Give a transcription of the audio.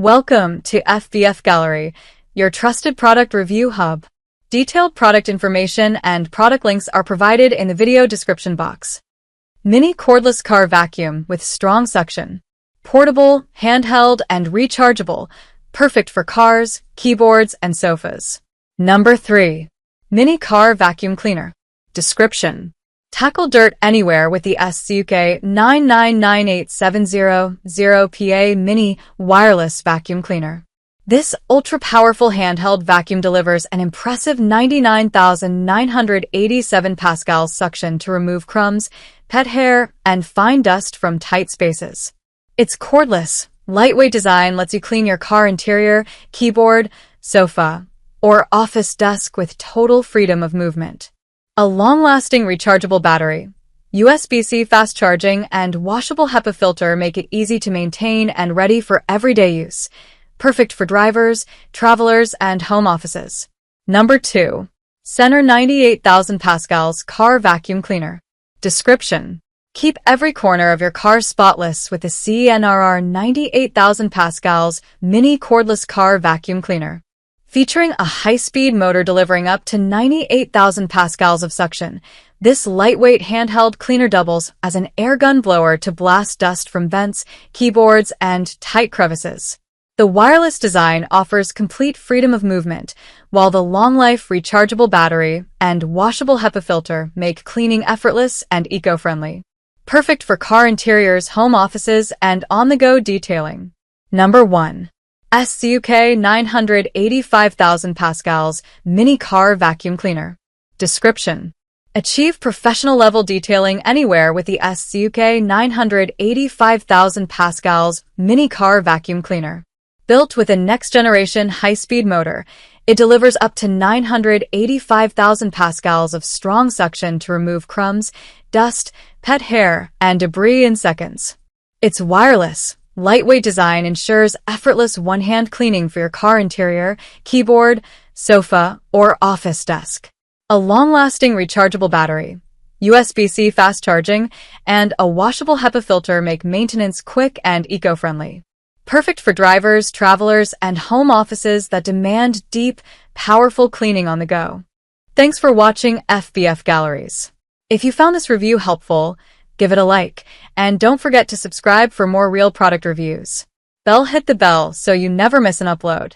Welcome to FBF Gallery, your trusted product review hub. Detailed product information and product links are provided in the video description box. Mini cordless car vacuum with strong suction. Portable, handheld, and rechargeable. Perfect for cars, keyboards, and sofas. Number 3. Mini car vacuum cleaner. Description: tackle dirt anywhere with the SZUK 9998700 Mini Wireless Vacuum Cleaner. This ultra-powerful handheld vacuum delivers an impressive 99,987 pascals suction to remove crumbs, pet hair, and fine dust from tight spaces. Its cordless, lightweight design lets you clean your car interior, keyboard, sofa, or office desk with total freedom of movement. A long-lasting rechargeable battery, USB-C fast charging, and washable HEPA filter make it easy to maintain and ready for everyday use. Perfect for drivers, travelers, and home offices. Number 2. CENRR 98,000 pascals Car Vacuum Cleaner. Description: keep every corner of your car spotless with the CENRR 98,000 pascals Mini Cordless Car Vacuum Cleaner. Featuring a high-speed motor delivering up to 98,000 pascals of suction, this lightweight handheld cleaner doubles as an air gun blower to blast dust from vents, keyboards, and tight crevices. The wireless design offers complete freedom of movement, while the long-life rechargeable battery and washable HEPA filter make cleaning effortless and eco-friendly. Perfect for car interiors, home offices, and on-the-go detailing. Number 1. SZUK 985,000 pascals Mini Car Vacuum Cleaner. Description: achieve professional-level detailing anywhere with the SZUK 985,000 pascals Mini Car Vacuum Cleaner. Built with a next-generation high-speed motor, it delivers up to 985,000 pascals of strong suction to remove crumbs, dust, pet hair, and debris in seconds. Its wireless, lightweight design ensures effortless one-hand cleaning for your car interior, keyboard, sofa, or office desk. A long-lasting rechargeable battery, USB-C fast charging, and a washable HEPA filter make maintenance quick and eco-friendly. Perfect for drivers, travelers, and home offices that demand deep, powerful cleaning on the go. Thanks for watching FBF Galleries. If you found this review helpful, give it a like, and don't forget to subscribe for more real product reviews. Hit the bell so you never miss an upload.